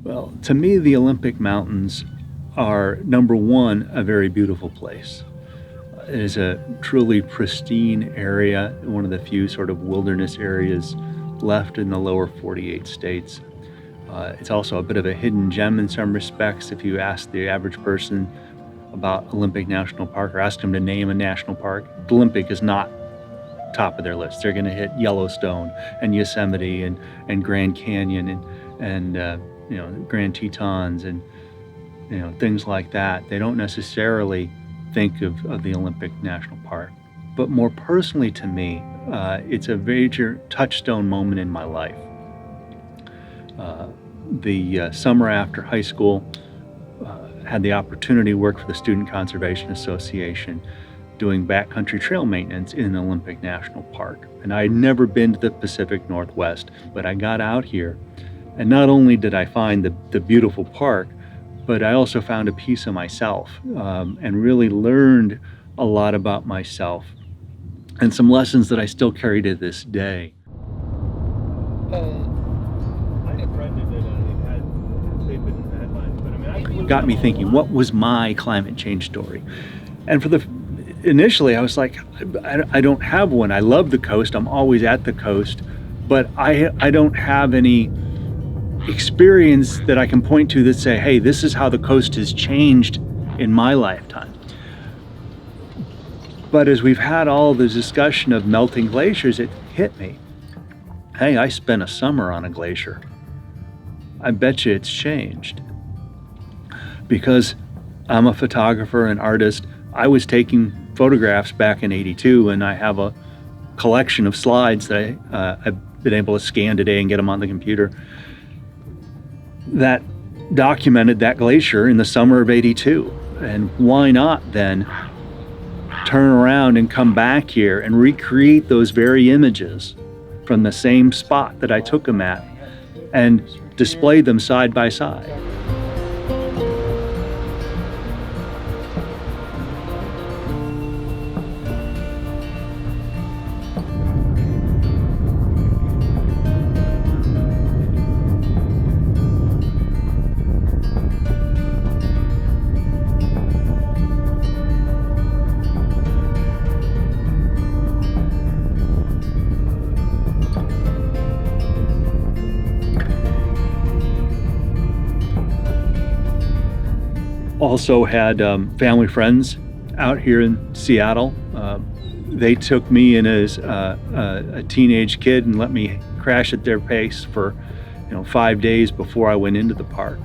Well, to me, the Olympic Mountains are, number one, a very beautiful place. It is a truly pristine area, one of the few sort of wilderness areas left in the lower 48 states. It's also a bit of a hidden gem in some respects. If you ask the average person about Olympic National Park or ask them to name a national park, Olympic is not top of their list. They're going to hit Yellowstone and Yosemite and Grand Canyon and Grand Tetons and things like that. They don't necessarily think of the Olympic National Park. But more personally to me, it's a major touchstone moment in my life. The summer after high school, had the opportunity to work for the Student Conservation Association doing backcountry trail maintenance in Olympic National Park. And I had never been to the Pacific Northwest, but I got out here, and not only did I find the beautiful park, but I also found a piece of myself, and really learned a lot about myself and some lessons that I still carry to this day. Got me thinking, what was my climate change story? And initially I was like, I don't have one. I love the coast. I'm always at the coast, but I don't have any experience that I can point to that say, hey, this is how the coast has changed in my lifetime. But as we've had all the discussion of melting glaciers, it hit me. Hey, I spent a summer on a glacier. I bet you it's changed. Because I'm a photographer and artist, I was taking photographs back in '82, and I have a collection of slides that I've been able to scan today and get them on the computer that documented that glacier in the summer of '82. And why not then turn around and come back here and recreate those very images from the same spot that I took them at and display them side by side. Also had family friends out here in Seattle. They took me in as a teenage kid and let me crash at their pace for 5 days before I went into the park.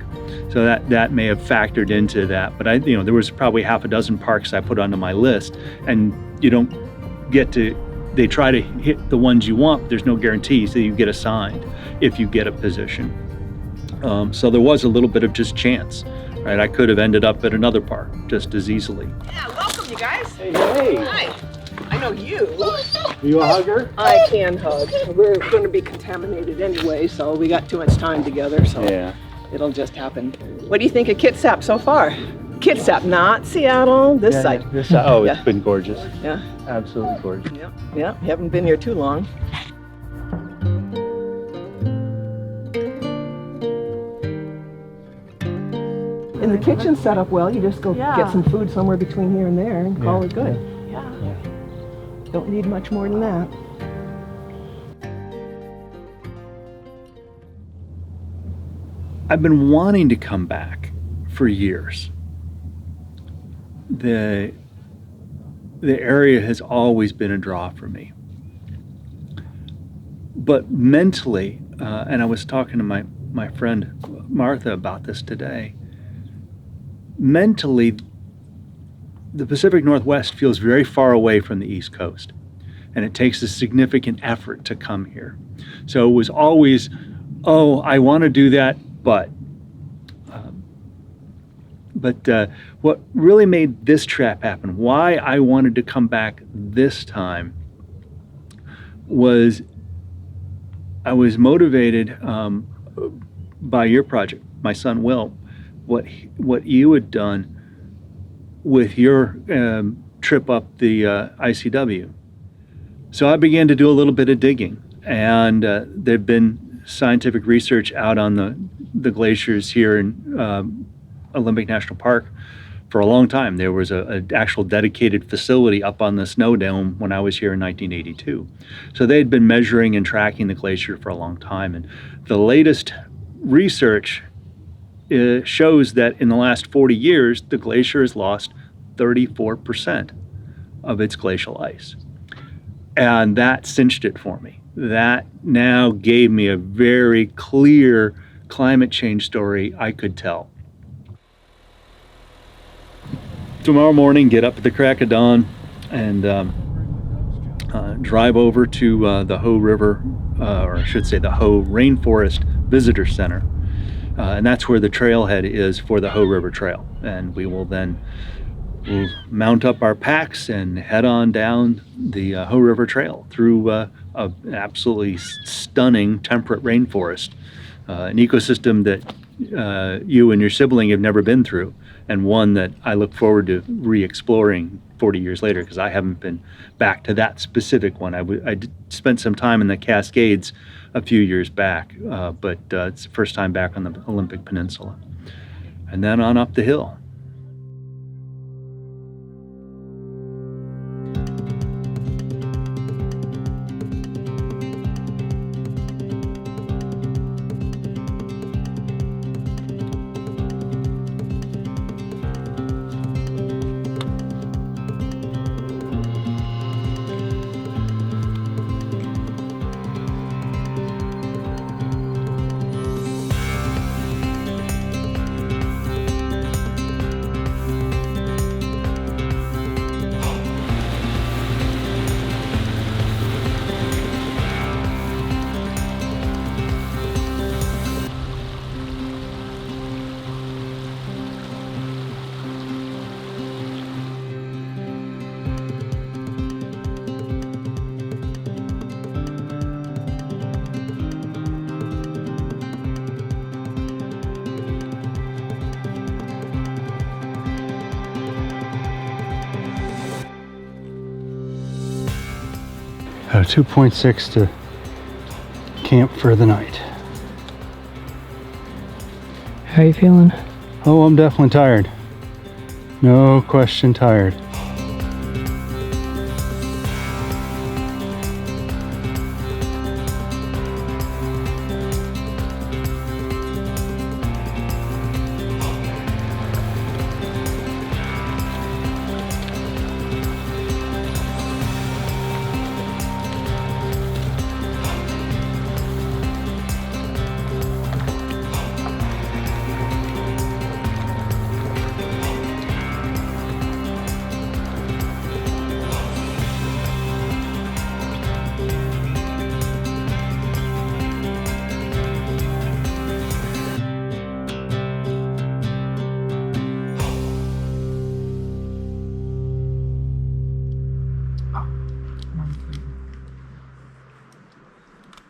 So that may have factored into that. But there was probably half a dozen parks I put onto my list, and you don't get to. They try to hit the ones you want, but there's no guarantee, so you get assigned if you get a position. So there was a little bit of just chance. Right, I could have ended up at another park just as easily. Yeah, welcome you guys. Hey, hey. Hi. I know you. Are you a hugger? I can hug. We're going to be contaminated anyway, so we got too much time together, so Yeah. It'll just happen. What do you think of Kitsap so far? Kitsap, not Seattle, this side. It's Yeah. been gorgeous. Yeah, Absolutely gorgeous. yeah, you haven't been here too long. And the kitchen's set up well. You just go get some food somewhere between here and there and call it good. Yeah. Don't need much more than that. I've been wanting to come back for years. The area has always been a draw for me. But mentally, and I was talking to my friend Martha about this today, mentally, the Pacific Northwest feels very far away from the East Coast, and it takes a significant effort to come here. So it was always, oh, I want to do that, but what really made this trip happen, why I wanted to come back this time, was I was motivated by your project, my son Will, what you had done with your trip up the ICW. So I began to do a little bit of digging, and there'd been scientific research out on the glaciers here in Olympic National Park for a long time. There was an actual dedicated facility up on the snow dome when I was here in 1982. So they had been measuring and tracking the glacier for a long time. And the latest research shows that in the last 40 years, the glacier has lost 34% of its glacial ice. And that cinched it for me. That now gave me a very clear climate change story I could tell. Tomorrow morning, get up at the crack of dawn and drive over to the Hoh River, or I should say the Hoh Rainforest Visitor Center. And that's where the trailhead is for the Hoh River Trail. And we will then mount up our packs and head on down the Hoh River Trail through an absolutely stunning temperate rainforest, an ecosystem that you and your sibling have never been through, and one that I look forward to re-exploring 40 years later, because I haven't been back to that specific one. I spent some time in the Cascades a few years back, but it's the first time back on the Olympic Peninsula. And then on up the hill. Uh, 2.6 to camp for the night. How you feeling? Oh, I'm definitely tired. No question tired.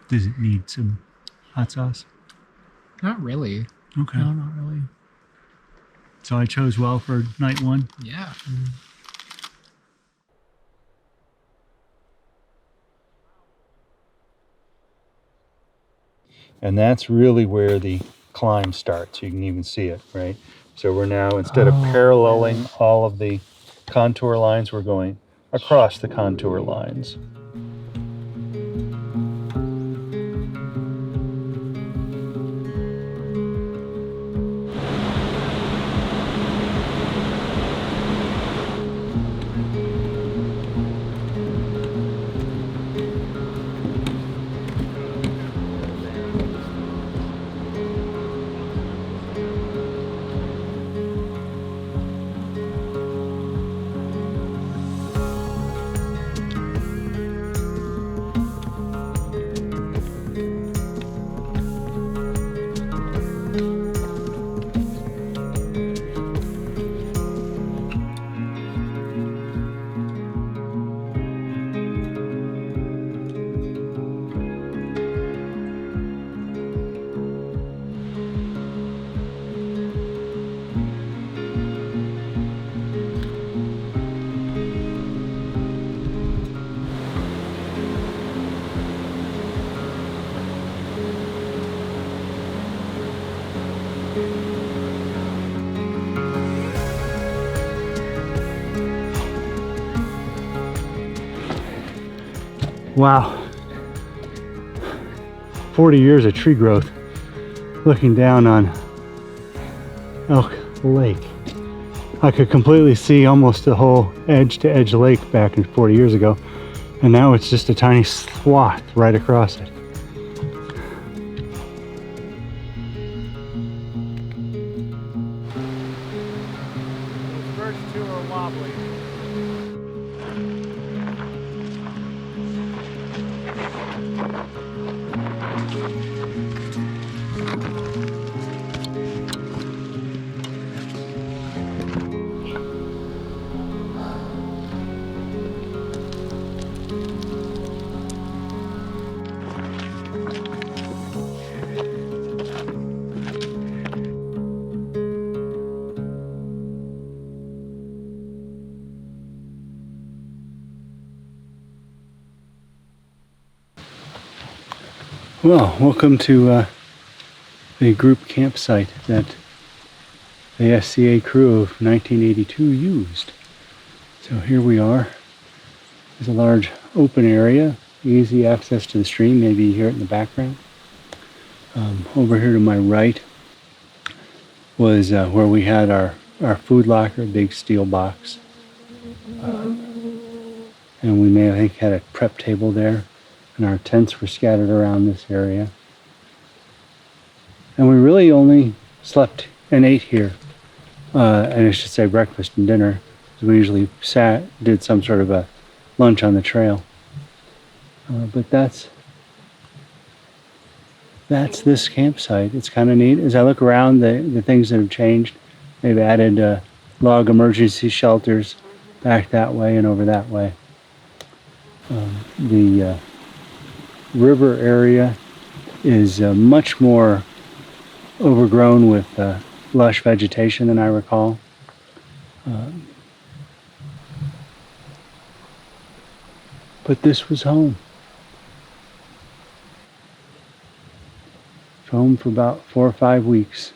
Does it need some hot sauce? Not really. Okay. No, not really. So I chose well for night one. Yeah. And that's really where the climb starts. You can even see it, right? So we're now, instead of paralleling all of the contour lines, we're going across the contour lines. Wow. 40 years of tree growth looking down on Elk Lake. I could completely see almost the whole edge to edge lake back in 40 years ago, and now it's just a tiny swath right across it. Those first two are wobbly. Well, welcome to the group campsite that the SCA crew of 1982 used. So here we are. There's a large open area, easy access to the stream. Maybe you hear it in the background. Over here to my right was where we had our food locker, a big steel box. And we may, I think, had a prep table there. And our tents were scattered around this area. And we really only slept and ate here. And I should say breakfast and dinner. We usually did some sort of a lunch on the trail. But that's this campsite. It's kind of neat. As I look around, the things that have changed, they've added log emergency shelters back that way and over that way. The river area is much more overgrown with lush vegetation than I recall. But this was home. Home for about 4 or 5 weeks.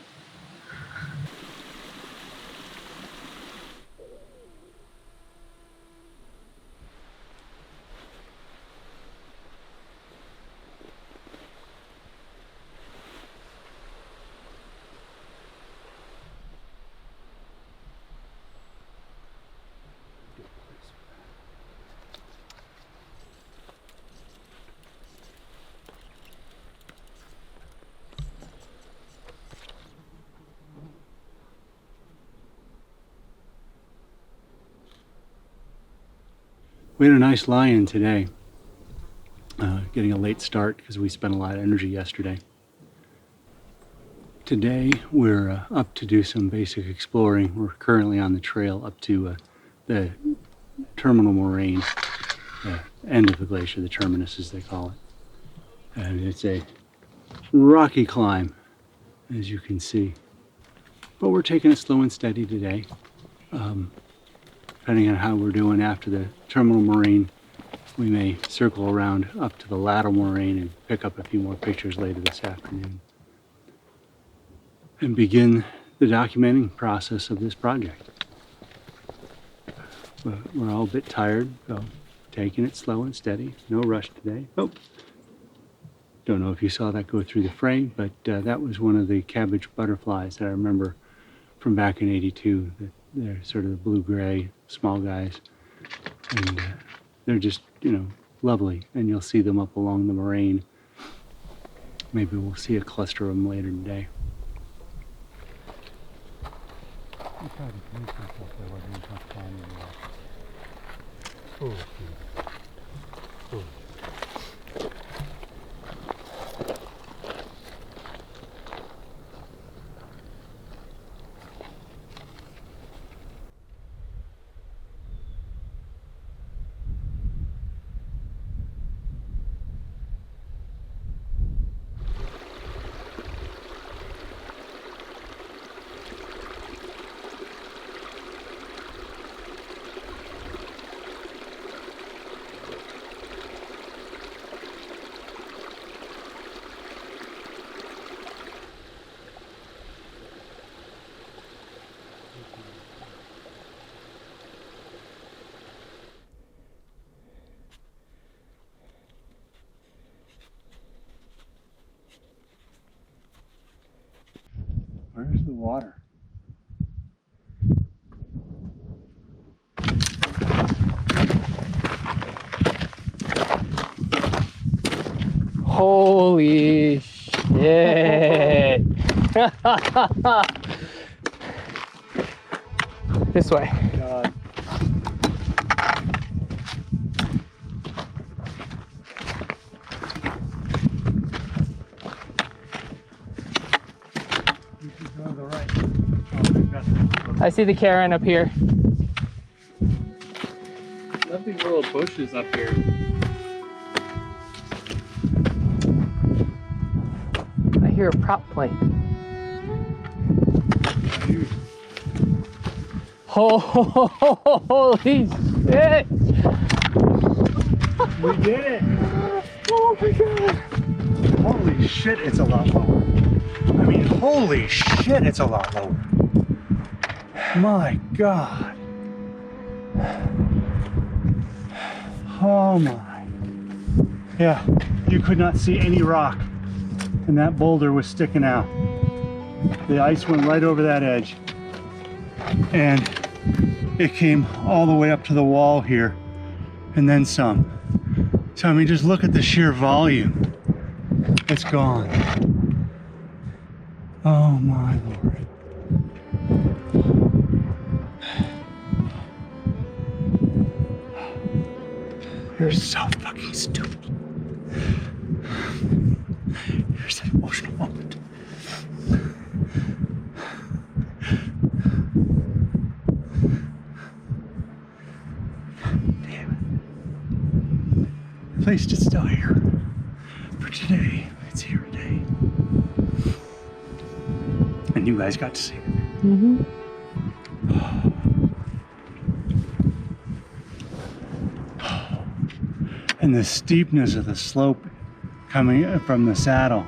We had a nice lie-in today, getting a late start because we spent a lot of energy yesterday. Today we're up to do some basic exploring. We're currently on the trail up to the terminal moraine, the end of the glacier, the terminus as they call it. And it's a rocky climb, as you can see. But we're taking it slow and steady today. Depending on how we're doing after the terminal moraine, we may circle around up to the lateral moraine and pick up a few more pictures later this afternoon and begin the documenting process of this project. But we're all a bit tired, so taking it slow and steady. No rush today. Oh, don't know if you saw that go through the frame, but that was one of the cabbage butterflies that I remember from back in '82. They're sort of the blue-gray, small guys, and they're just, lovely. And you'll see them up along the moraine. Maybe we'll see a cluster of them later today. water. Holy shit. This way. God. You should go to the right. Oh, we've got the- I see the Karen up here. Love these little bushes up here. I hear a prop plane. Holy shit! We did it! Oh my god! Holy shit, it's a lot lower. I mean, holy shit, it's a lot lower. My God. Oh my. Yeah, you could not see any rock, and that boulder was sticking out. The ice went right over that edge, and it came all the way up to the wall here, and then some. So I mean, just look at the sheer volume. It's gone. Oh my Lord. You're so fucking stupid. Here's an emotional moment. Damn it. At least it's still here. For today, it's here today. And you guys got to see it. Mm-hmm. And the steepness of the slope coming from the saddle.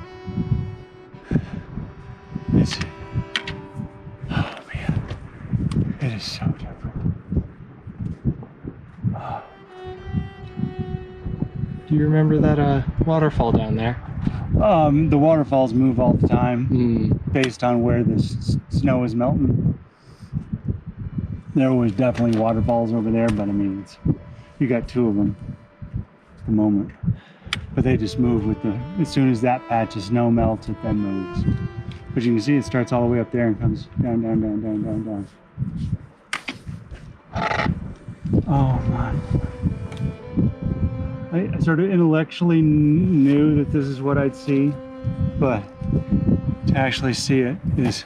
It's, oh man, it is so different. Oh. Do you remember that waterfall down there? The waterfalls move all the time Hmm. based on where the snow is melting. There was definitely waterfalls over there, but I mean, it's, you got two of them at the moment. But they just move with the, as soon as that patch of snow melts, it then moves. But you can see it starts all the way up there and comes down, down, down, down, down, down. Oh my. I sort of intellectually knew that this is what I'd see, but to actually see it is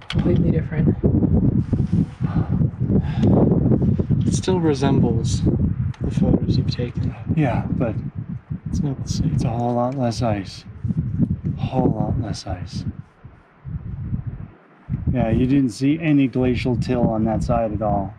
Completely different. It still resembles the photos you've taken. yeah, but It's not the same. it's a whole lot less ice. A whole lot less ice. Yeah, you didn't see any glacial till on that side at all.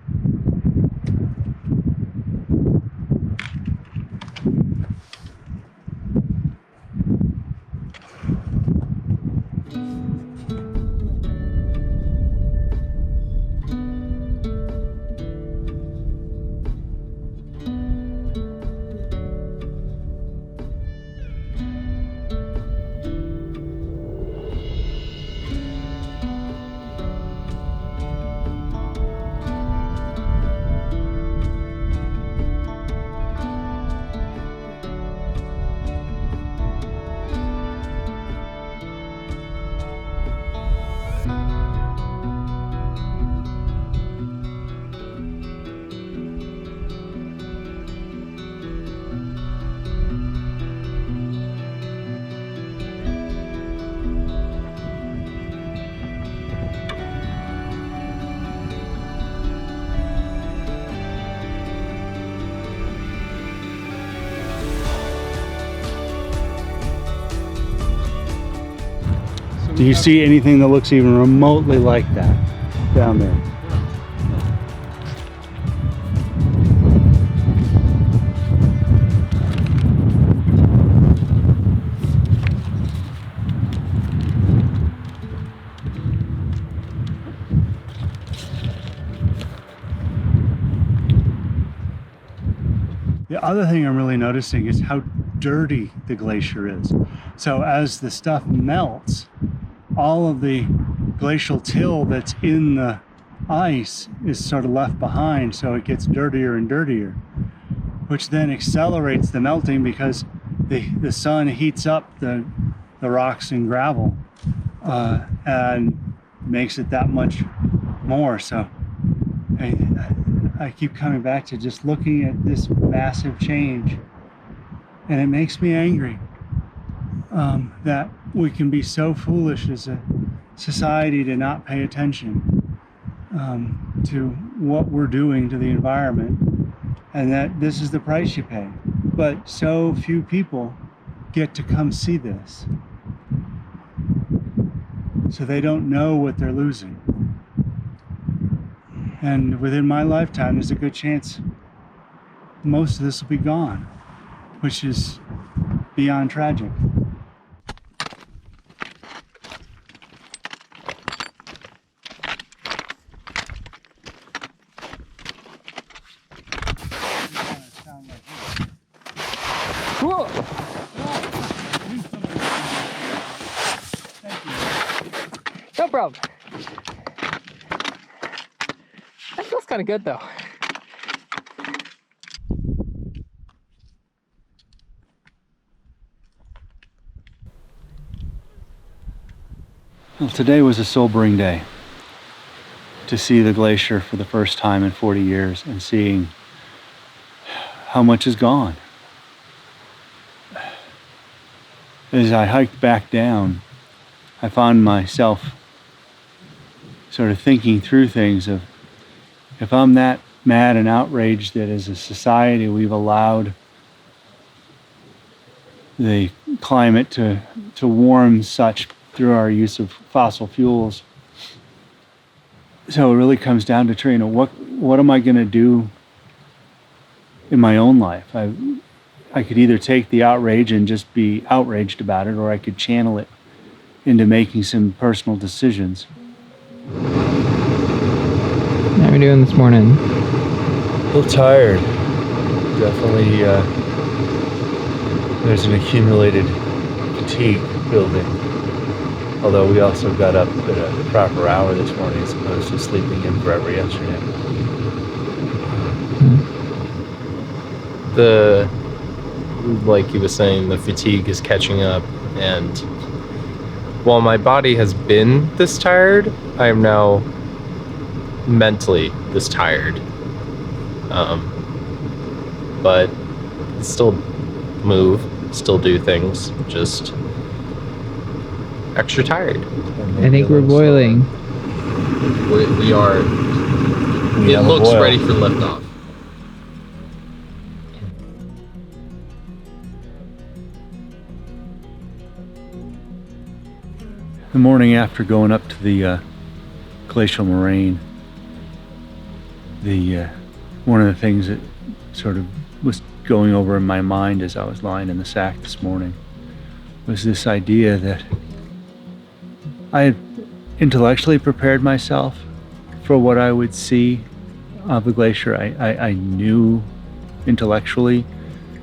Do you see anything that looks even remotely like that down there? The other thing I'm really noticing is how dirty the glacier is. So as the stuff melts, all of the glacial till that's in the ice is sort of left behind, so it gets dirtier and dirtier, which then accelerates the melting because the sun heats up the rocks and gravel and makes it that much more. So I keep coming back to just looking at this massive change, and it makes me angry that we can be so foolish as a society to not pay attention to what we're doing to the environment, and that this is the price you pay. But so few people get to come see this, so they don't know what they're losing. And within my lifetime, there's a good chance most of this will be gone, which is beyond tragic. Whoa! No problem. That feels kind of good though. Well, today was a sobering day to see the glacier for the first time in 40 years and seeing how much is gone. As I hiked back down, I found myself sort of thinking through things of, if I'm that mad and outraged that as a society we've allowed the climate to warm such through our use of fossil fuels. So it really comes down to, you know, what am I going to do in my own life? I could either take the outrage and just be outraged about it, or I could channel it into making some personal decisions. How are we doing this morning? A little tired. Definitely, there's an accumulated fatigue building. Although we also got up at a proper hour this morning as opposed to sleeping in forever yesterday. Like he was saying, the fatigue is catching up, and while my body has been this tired, I am now mentally this tired. But still move, still do things, just extra tired. I think we're boiling. We are. It looks ready for liftoff. The morning after going up to the glacial moraine, one of the things that sort of was going over in my mind as I was lying in the sack this morning was this idea that I had intellectually prepared myself for what I would see of the glacier. I knew intellectually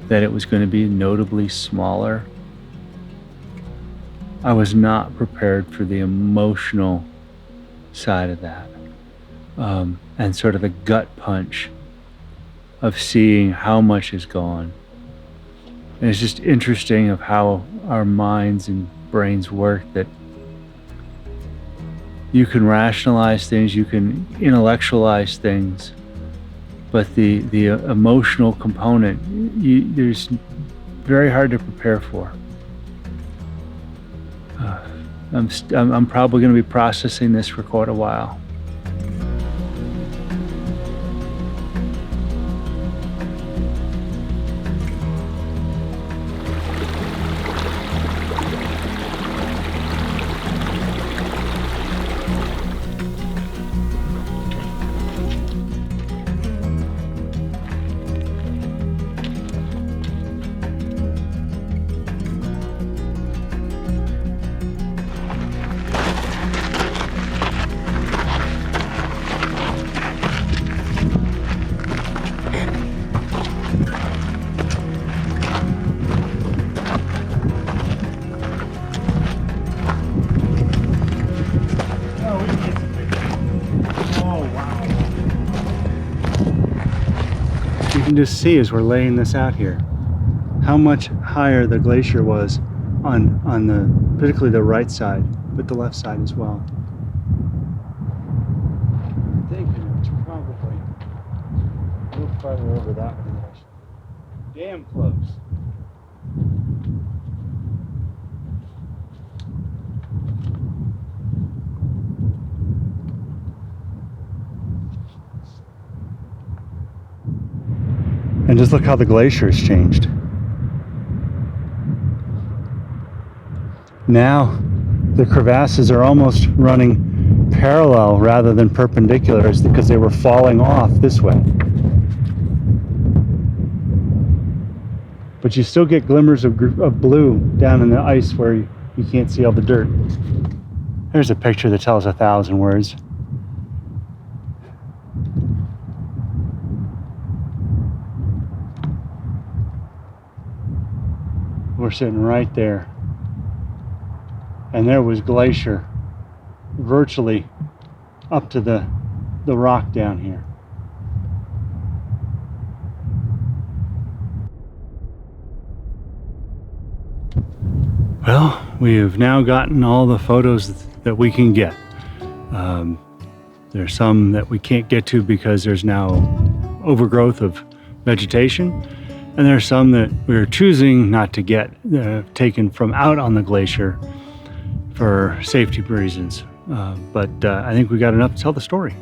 that it was going to be notably smaller. I was not prepared for the emotional side of that, and sort of the gut punch of seeing how much is gone. And it's just interesting of how our minds and brains work, that you can rationalize things, you can intellectualize things, but the emotional component, there's very hard to prepare for. I'm probably going to be processing this for quite a while. can just see as we're laying this out here how much higher the glacier was on the, particularly the right side, but the left side as well. I'm thinking it's probably a little farther over that way. Damn close. And just look how the glacier has changed. Now the crevasses are almost running parallel rather than perpendicular, because they were falling off this way. But you still get glimmers of blue down in the ice where you can't see all the dirt. There's a picture that tells 1,000 words. We're sitting right there. And there was glacier virtually up to the rock down here. Well, we have now gotten all the photos that we can get. There's some that we can't get to because there's now overgrowth of vegetation, and there's some that we're choosing not to get taken from out on the glacier for safety reasons. But I think we got enough to tell the story.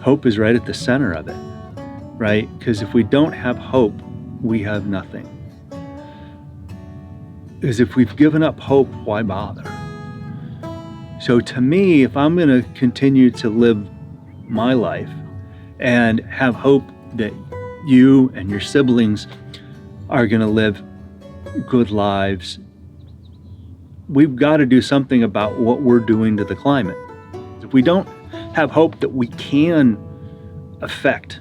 Hope is right at the center of it, right? Because if we don't have hope, we have nothing. Because if we've given up hope, why bother? So to me, if I'm going to continue to live my life and have hope that you and your siblings are going to live good lives, we've got to do something about what we're doing to the climate. If we don't have hope that we can affect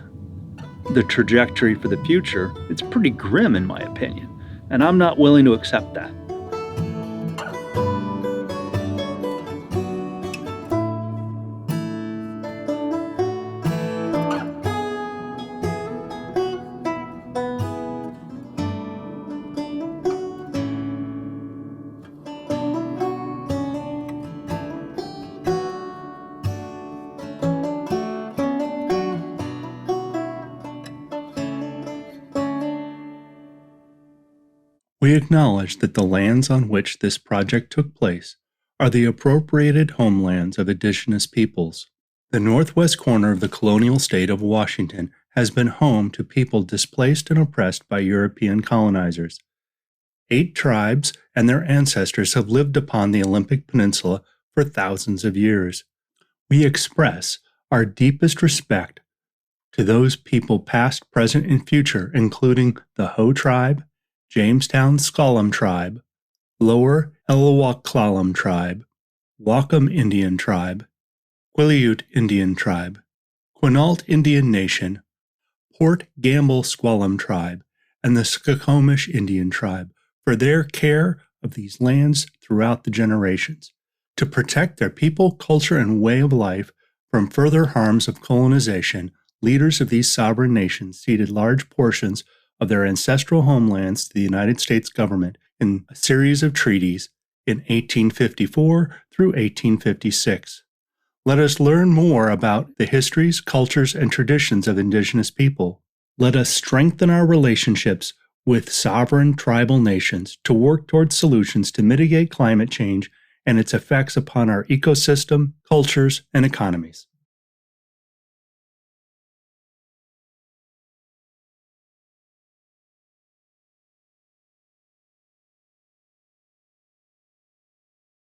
the trajectory for the future, it's pretty grim in my opinion, and I'm not willing to accept that. We acknowledge that the lands on which this project took place are the appropriated homelands of Indigenous peoples. The northwest corner of the colonial state of Washington has been home to people displaced and oppressed by European colonizers. 8 tribes and their ancestors have lived upon the Olympic Peninsula for thousands of years. We express our deepest respect to those people past, present, and future, including the Hoh tribe, Jamestown S'Klallam tribe, Lower Ellawaklallam tribe, Whatcom Indian tribe, Quileute Indian tribe, Quinault Indian Nation, Port Gamble Squalum tribe and the Skokomish Indian tribe for their care of these lands throughout the generations, to protect their people, culture, and way of life from further harms of colonization. Leaders of these sovereign nations ceded large portions of their ancestral homelands to the United States government in a series of treaties in 1854 through 1856. Let us learn more about the histories, cultures, and traditions of Indigenous people. Let us strengthen our relationships with sovereign tribal nations to work towards solutions to mitigate climate change and its effects upon our ecosystem, cultures, and economies.